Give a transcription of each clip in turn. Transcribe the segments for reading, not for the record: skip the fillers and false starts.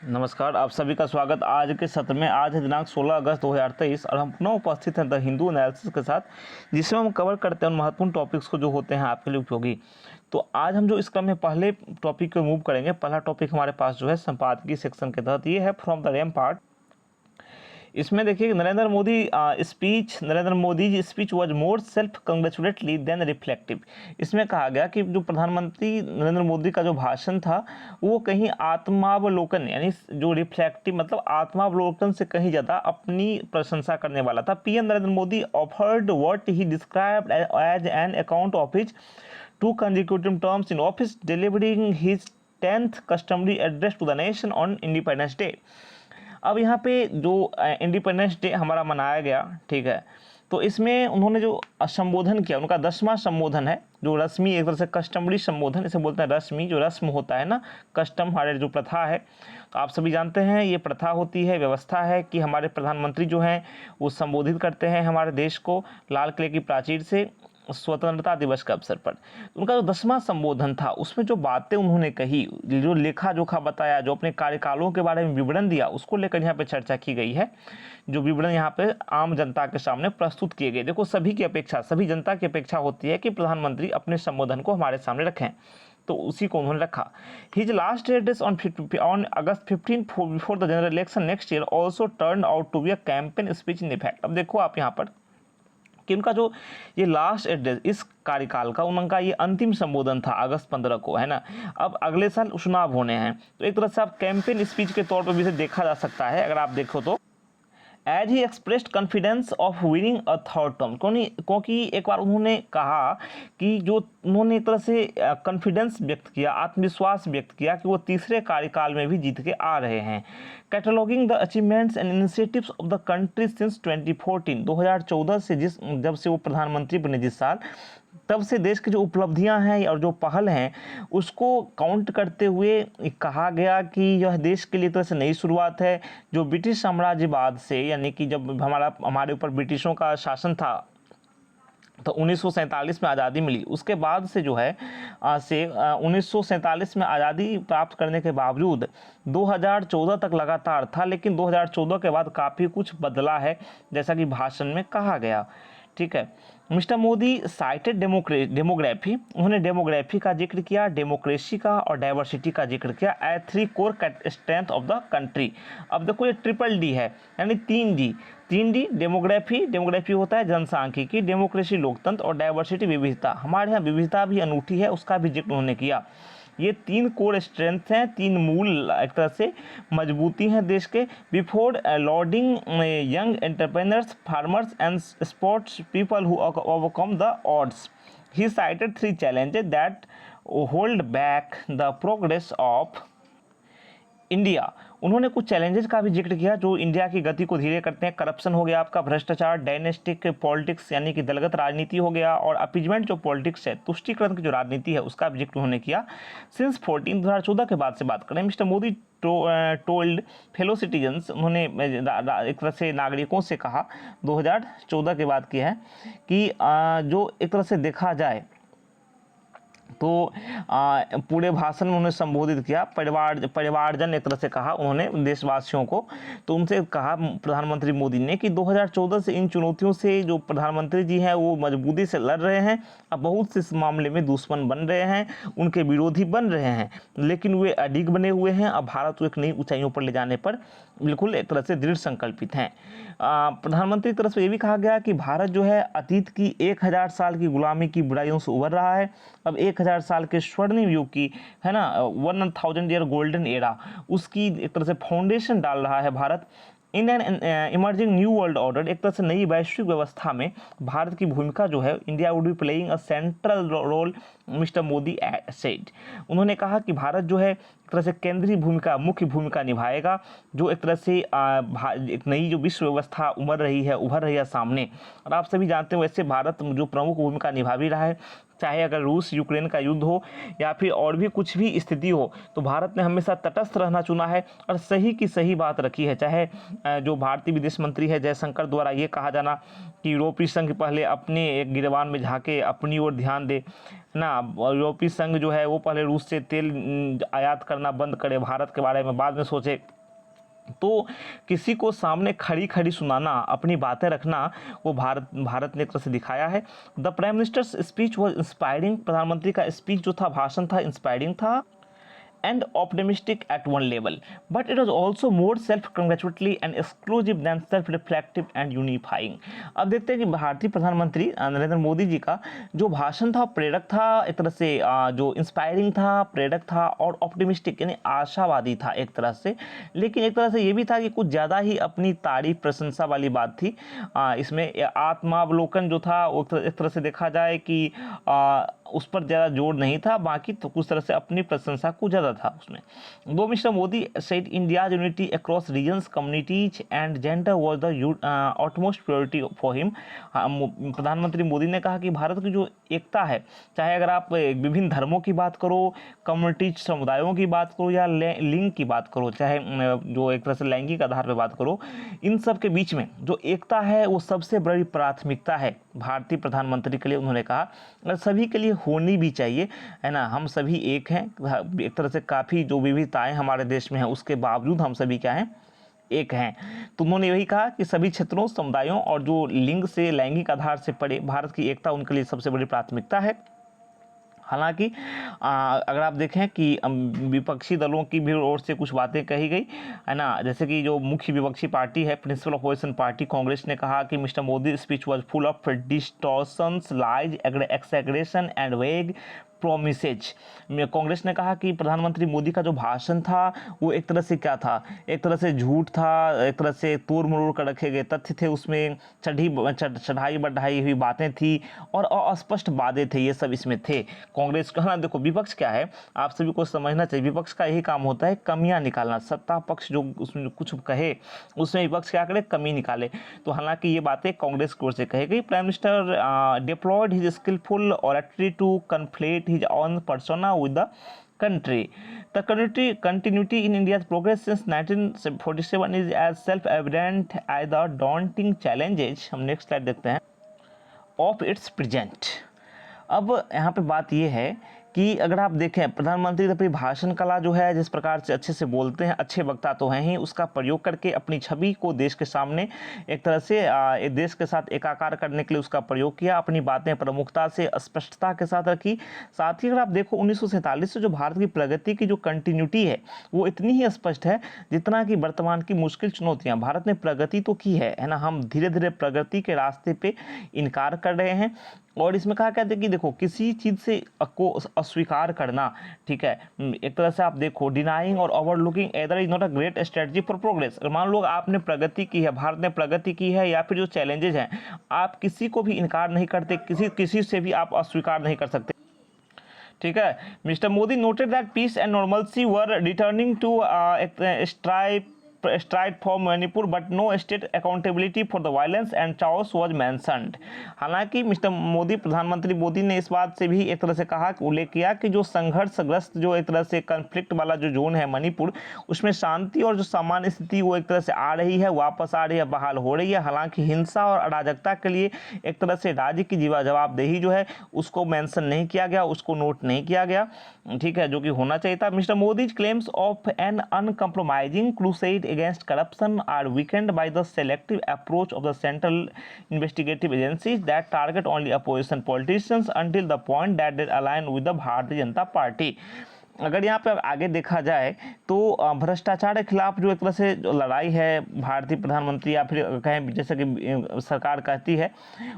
नमस्कार, आप सभी का स्वागत आज के सत्र में। आज है दिनांक 16 अगस्त 2023 और हम पुनः उपस्थित हैं द हिंदू एनालिसिस के साथ, जिसमें हम कवर करते हैं उन महत्वपूर्ण टॉपिक्स को जो होते हैं आपके लिए उपयोगी। तो आज हम जो इस क्रम में पहले टॉपिक को मूव करेंगे, पहला टॉपिक हमारे पास जो है संपादकीय सेक्शन के तहत, ये है फ्रॉम द रैम्पार्ट। इसमें देखिए Narendra Modi ji speech was more self congratulatory than reflective. इसमें कहा गया कि जो प्रधानमंत्री नरेंद्र मोदी का जो भाषण था वो कहीं आत्मावलोकन यानी जो रिफ्लेक्टिव मतलब आत्मावलोकन से कहीं ज़्यादा अपनी प्रशंसा करने वाला था। PM Narendra Modi offered what he described as an account of his 2 consecutive terms in office, delivering his 10th customary address to the nation on Independence Day। अब यहाँ पे जो इंडिपेंडेंस डे हमारा मनाया गया, ठीक है, तो इसमें उन्होंने जो संबोधन किया उनका 10वां संबोधन है, जो रस्मी एक तरह से कस्टमरी संबोधन इसे बोलते हैं। रस्मी जो रस्म होता है ना, कस्टम हमारे जो प्रथा है, तो आप सभी जानते हैं ये प्रथा होती है, व्यवस्था है कि हमारे प्रधानमंत्री जो हैं वो संबोधित करते हैं हमारे देश को लाल किले की प्राचीर से स्वतंत्रता दिवस के अवसर पर। उनका जो 10वां संबोधन था उसमें जो बातें उन्होंने कही, जो लेखा जोखा बताया, जो अपने कार्यकालों के बारे में विवरण दिया, उसको लेकर यहाँ पे चर्चा की गई है। जो विवरण यहाँ पे आम जनता के सामने प्रस्तुत किए गए। देखो सभी की अपेक्षा, सभी जनता की अपेक्षा होती है कि प्रधानमंत्री अपने संबोधन को हमारे सामने रखें, तो उसी को उन्होंने रखा। His last address on August 15 before the general election next year also turn out to be a campaign speech in effect. अब देखो आप यहाँ पर कि उनका जो ये लास्ट एड्रेस इस कार्यकाल का, उनका ये अंतिम संबोधन था अगस्त 15 को, है ना। अब अगले साल चुनाव होने हैं, तो एक तरह से आप कैंपेन स्पीच के तौर पर भी इसे देखा जा सकता है अगर आप देखो तो। As he expressed confidence of winning a third term, क्योंकि एक बार उन्होंने कहा कि जो उन्होंने एक तरह से कॉन्फिडेंस व्यक्त किया, आत्मविश्वास व्यक्त किया कि वो तीसरे कार्यकाल में भी जीत के आ रहे हैं। Cataloguing the achievements and initiatives of the country since 2014, 2014 से जब से वो प्रधानमंत्री बने जिस साल, तब से देश की जो उपलब्धियां हैं और जो पहल हैं उसको काउंट करते हुए कहा गया कि यह देश के लिए तरह से नई शुरुआत है। जो ब्रिटिश साम्राज्यवाद से, यानी कि जब हमारे ऊपर ब्रिटिशों का शासन था तो 1947 में आज़ादी मिली, उसके बाद से जो है 1947 में आज़ादी प्राप्त करने के बावजूद 2014 तक लगातार था, लेकिन 2014 के बाद काफ़ी कुछ बदला है, जैसा कि भाषण में कहा गया। ठीक है, मिस्टर मोदी साइटेड डेमोग्राफी, उन्होंने डेमोग्राफी का जिक्र किया, डेमोक्रेसी का और डाइवर्सिटी का जिक्र किया as 3 core strength of the country. अब देखो ये ट्रिपल डी है, यानी 3D डेमोग्राफी होता है जनसांख्यिकी, डेमोक्रेसी लोकतंत्र और डाइवर्सिटी विविधता। हमारे यहाँ विविधता भी अनूठी है, उसका भी जिक्र उन्होंने किया। ये 3 कोर स्ट्रेंथ हैं, 3 मूल एक तरह से मजबूती हैं देश के। Before lauding young entrepreneurs, farmers and sports people who overcome the odds, he cited 3 challenges that hold back the progress of India. उन्होंने कुछ चैलेंजेस का भी जिक्र किया जो इंडिया की गति को धीरे करते हैं। करप्शन हो गया आपका, भ्रष्टाचार, डायनेस्टिक पॉलिटिक्स यानी कि दलगत राजनीति हो गया, और अपीजमेंट जो पॉलिटिक्स है, तुष्टीकरण की जो राजनीति है, उसका भी जिक्र उन्होंने किया। सिंस 2014 के बाद से बात करें, mister Modi told fellow citizens, उन्होंने एक तरह से नागरिकों से कहा, 2014 के बाद की है कि जो एक तरह से देखा जाए तो पूरे भाषण में उन्होंने संबोधित किया, परिवारजन एक तरह से कहा उन्होंने देशवासियों को। तो उनसे कहा प्रधानमंत्री मोदी ने कि 2014 से इन चुनौतियों से जो प्रधानमंत्री जी हैं वो मजबूती से लड़ रहे हैं। अब बहुत से इस मामले में दुश्मन बन रहे हैं, उनके विरोधी बन रहे हैं, लेकिन वे अडिग बने हुए हैं। अब भारत को एक नई ऊंचाइयों पर ले जाने पर बिल्कुल एक तरह से दृढ़ संकल्पित हैं। प्रधानमंत्री की तरफ से ये भी कहा गया कि भारत जो है अतीत की 1000 साल की गुलामी की बुराइयों से उभर रहा है। अब 1000 साल के स्वर्णिम युग की, है ना, 1000 ईयर गोल्डन एरा, उसकी एक तरह से फाउंडेशन डाल रहा है Bharat. In an emerging new world order, एक तरह से नई वैश्विक व्यवस्था में भारत की भूमिका जो है, India would be playing a central role, mister Modi said. उन्होंने कहा कि भारत जो है एक तरह से केंद्रीय भूमिका, मुख्य भूमिका निभाएगा, जो एक तरह से एक नई जो विश्व व्यवस्था उभर रही है सामने। और आप सभी जानते हो वैसे भारत जो प्रमुख भूमिका निभा भी रहा है, चाहे अगर रूस यूक्रेन का युद्ध हो या फिर और भी कुछ भी स्थिति हो, तो भारत ने हमेशा तटस्थ रहना चुना है और सही की सही बात रखी है। चाहे जो भारतीय विदेश मंत्री है जयशंकर द्वारा ये कहा जाना कि यूरोपीय संघ पहले अपने एक गिरबान में झांके, अपनी ओर ध्यान दे ना, यूरोपीय संघ जो है वो पहले रूस से तेल आयात करना बंद करे, भारत के बारे में बाद में सोचे। तो किसी को सामने खड़ी खड़ी सुनाना, अपनी बातें रखना, वो भारत ने एक तरह से दिखाया है। The prime ministers speech was inspiring, प्रधानमंत्री का स्पीच जो था, भाषण था, इंस्पायरिंग था and optimistic at one level, but it was also more self-congratulatory and exclusive than self-reflective and unifying। अब देखते हैं कि भारतीय प्रधानमंत्री नरेंद्र मोदी जी का जो भाषण था प्रेरक था, एक तरह से जो इंस्पायरिंग था, प्रेरक था और ऑप्टिमिस्टिक यानी आशावादी था एक तरह से, लेकिन एक तरह से ये भी था कि कुछ ज़्यादा ही अपनी तारीफ प्रशंसा वाली बात थी। इसमें आत्मावलोकन जो था वो एक तरह से देखा जाए कि उस पर ज़्यादा जोर नहीं था, बाकी तो कुछ तरह से अपनी प्रशंसा को ज़्यादा था उसमें। Though mister Modi said India unity across regions, communities and gender was the utmost priority for him. प्रधानमंत्री मोदी ने कहा कि भारत की जो एकता है, चाहे अगर आप विभिन्न धर्मों की बात करो, कम्युनिटीज समुदायों की बात करो या लिंग की बात करो, चाहे जो एक तरह से लैंगिक आधार पर बात करो, इन सब के बीच में जो एकता है वो सबसे बड़ी प्राथमिकता है भारतीय प्रधानमंत्री के लिए। उन्होंने कहा और सभी के लिए होनी भी चाहिए, है ना, हम सभी एक हैं। एक तरह से काफ़ी जो विविधताएं हमारे देश में हैं उसके बावजूद हम सभी क्या हैं, एक हैं। तो उन्होंने यही कहा कि सभी क्षेत्रों, समुदायों और जो लिंग से, लैंगिक आधार से परे भारत की एकता उनके लिए सबसे बड़ी प्राथमिकता है। हालांकि अगर आप देखें कि विपक्षी दलों की भी ओर से कुछ बातें कही गई, है ना, जैसे कि जो मुख्य विपक्षी पार्टी है प्रिंसिपल ऑपोजिशन पार्टी कांग्रेस ने कहा कि mister Modi speech was full of distortions, lies, exaggeration and vague promises. Congress ने कहा कि प्रधानमंत्री मोदी का जो भाषण था वो एक तरह से क्या था, एक तरह से झूठ था, एक तरह से तोड़ मरोड़ कर रखे गए तथ्य थे उसमें, चढ़ाई बढ़ाई हुई बातें थी और अस्पष्ट वादे थे, ये सब इसमें थे। कांग्रेस का ना, देखो विपक्ष क्या है, आप सभी को समझना चाहिए, विपक्ष का यही काम होता है कमियां निकालना। सत्ता पक्ष जो उसमें कुछ कहे उसमें विपक्ष क्या करे, कमी निकाले। तो हालांकि ये बातें कांग्रेस की ओर से कही गई। Prime minister deployed his skilful oratory to conflate his own persona with the country. The continuity in India's progress since 1947 is as self-evident as the daunting challenges, हम नेक्स्ट स्लाइड देखते हैं, of its present। अब यहाँ पे बात ये है कि अगर आप देखें प्रधानमंत्री अपनी भाषण कला जो है, जिस प्रकार से अच्छे से बोलते हैं, अच्छे वक्ता तो हैं ही, उसका प्रयोग करके अपनी छवि को देश के सामने एक तरह से देश के साथ एकाकार करने के लिए उसका प्रयोग किया, अपनी बातें प्रमुखता से, स्पष्टता के साथ रखी। साथ ही अगर आप देखो 1947 से जो भारत की प्रगति की जो कंटिन्यूटी है वो इतनी ही स्पष्ट है जितना कि वर्तमान की मुश्किल चुनौतियाँ। भारत ने प्रगति तो की है ना, हम धीरे धीरे प्रगति के रास्ते पे इनकार कर रहे हैं। और इसमें कहा कहते हैं कि देखो किसी चीज़ से को अस्वीकार करना, ठीक है, एक तरह से आप देखो डिनाइंग और overlooking either is not a great strategy for progress. मान लो आपने प्रगति की है, भारत ने प्रगति की है, या फिर जो चैलेंजेस हैं आप किसी को भी इनकार नहीं करते, किसी से भी आप अस्वीकार नहीं कर सकते, ठीक है। Mister Modi noted that peace and normalcy were returning to stride for Manipur but no state accountability for the violence and chaos was mentioned। हालांकि मिस्टर मोदी, प्रधानमंत्री मोदी ने इस बात से भी एक तरह से कहा, उल्लेख किया कि जो संघर्षग्रस्त जो एक तरह से कन्फ्लिक्ट वाला जो जोन है मणिपुर, उसमें शांति और जो सामान्य स्थिति वो एक तरह से आ रही है, वापस आ रही है, बहाल हो रही है। हालांकि हिंसा और अराजकता के लिए एक तरह से राज्य की जवाबदेही जो है उसको मेंशन नहीं किया गया, उसको नोट नहीं किया गया, ठीक है, जो कि होना चाहिए था। Mister Modi claims of an uncompromising crusade against corruption are weakened by the selective approach of the central investigative agencies that target only opposition politicians until the point that they align with the Bharatiya Janata Party। अगर यहाँ पे आगे देखा जाए तो भ्रष्टाचार के खिलाफ जो एक तरह से जो लड़ाई है भारतीय प्रधानमंत्री या फिर कहें जैसे कि सरकार कहती है,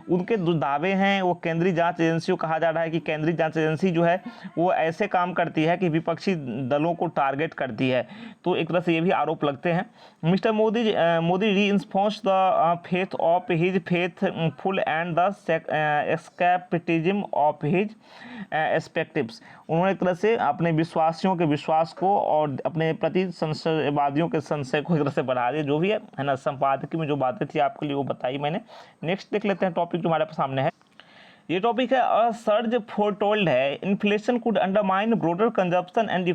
उनके जो दावे हैं वो केंद्रीय जांच एजेंसियों, कहा जा रहा है कि केंद्रीय जांच एजेंसी जो है वो ऐसे काम करती है कि विपक्षी दलों को टारगेट करती है। तो एक तरह से ये भी आरोप लगते हैं। Mister Modi reinforce the faith of his faithful and the escapism of his perspectives. उन्होंने एक तरह से अपने विश्वासियों के विश्वास को और अपने प्रति संशयवादियों के संशय को एक तरह से बढ़ा दिया, जो भी है ना। संपादकीय में जो बातें थी आपके लिए वो बताई मैंने। नेक्स्ट देख लेते हैं टॉपिक जो हमारे सामने है। ये टॉपिक है अ सर्ज फोरटोल्ड है, inflation could undermine brother consumption and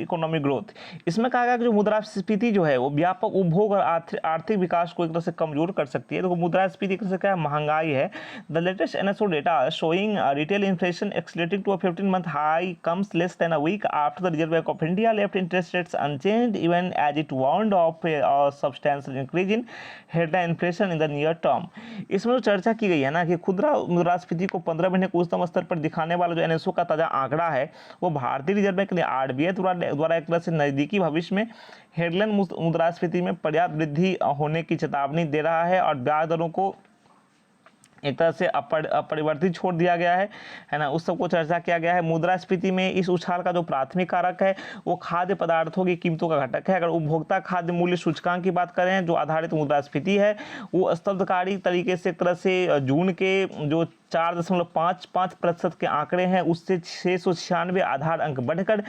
economic growth. इसमें कहा गया कि जो मुद्रास्फीति जो है वो व्यापक उपभोग और आर्थिक विकास को एक तरह से कमजोर कर सकती है। तो मुद्रास्फीति एक तरह से क्या है, महंगाई है। The latest NSO data showing retail inflation accelerating to a 15-month high comes less than a week after the Reserve Bank of India left interest rates unchanged even as it warned of a substantial increase in headline inflation in the near term. इसमें जो चर्चा की गई है ना कि खुदरा मुद्रास्फीति को 15 महीने के उच्चतम स्तर पर दिखाने वाला जो एनएसओ का ताजा आंकड़ा है वो भारतीय रिजर्व बैंक ने आरबीआई द्वारा एक तरह से नजदीकी भविष्य में हेडलाइन मुद्रास्फीति में पर्याप्त वृद्धि होने की चेतावनी दे रहा है और ब्याज दरों को एक तरह से अपरिवर्तित छोड़ दिया गया है ना, उस सबको चर्चा किया गया है। मुद्रास्फीति में इस उछाल का जो प्राथमिक कारक है वो खाद्य पदार्थों की कीमतों का घटक है। अगर उपभोक्ता खाद्य मूल्य सूचकांक की बात करें जो आधारित मुद्रास्फीति है वो स्तब्धकारी तरीके से एक तरह से जून के जो 4.55% के आंकड़े हैं उससे 696 आधार अंक बढ़कर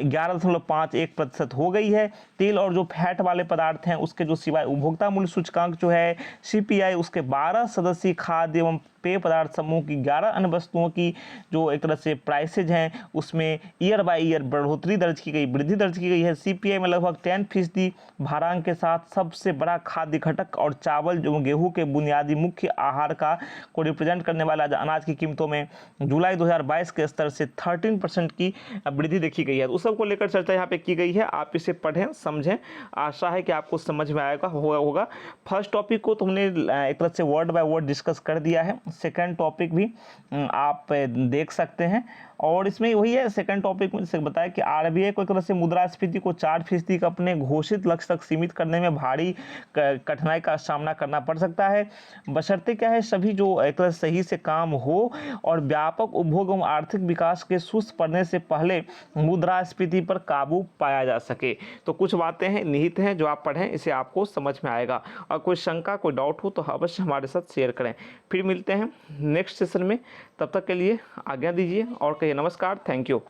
11.51% हो गई है। तेल और जो फैट वाले पदार्थ हैं उसके जो सिवाय उपभोक्ता मूल्य सूचकांक जो है सीपीआई उसके 12 सदस्यीय खाद्य एवं पेय पदार्थ समूह की 11 अन्य वस्तुओं की जो एक तरह से प्राइसेज हैं उसमें ईयर बाय ईयर बढ़ोतरी दर्ज की गई, वृद्धि दर्ज की गई है। सीपीआई में लगभग 10% भारांक के साथ सबसे बड़ा खाद्य घटक और चावल जो गेहूं के बुनियादी मुख्य आहार को रिप्रेजेंट करने वाला अनाज की कीमतों में जुलाई 2022 के स्तर से 13% की वृद्धि देखी गई है। उस सब को लेकर चर्चा यहाँ पे की गई है, आप इसे पढ़ें समझें, आशा है कि आपको समझ में आएगा होगा। फर्स्ट टॉपिक को तुमने एक तरह से वर्ड बाय वर्ड डिस्कस कर दिया है, सेकंड टॉपिक भी आप देख सकते हैं और इसमें वही है। सेकंड टॉपिक में जैसे बताया कि आरबीआई को एक तरह से मुद्रास्फीति को 4% का अपने घोषित लक्ष्य तक सीमित करने में भारी कठिनाई का सामना करना पड़ सकता है, बशर्ते क्या है सभी जो एक तरह सही से काम हो और व्यापक उपभोग एवं आर्थिक विकास के सुस्त पड़ने से पहले मुद्रास्फीति पर काबू पाया जा सके। तो कुछ बातें हैं निहित हैं जो आप पढ़ें, इसे आपको समझ में आएगा। और कोई शंका कोई डाउट हो तो अवश्य हमारे साथ शेयर करें। फिर मिलते हैं नेक्स्ट सेशन में, तब तक के लिए आज्ञा दीजिए और कहिए नमस्कार, थैंक यू।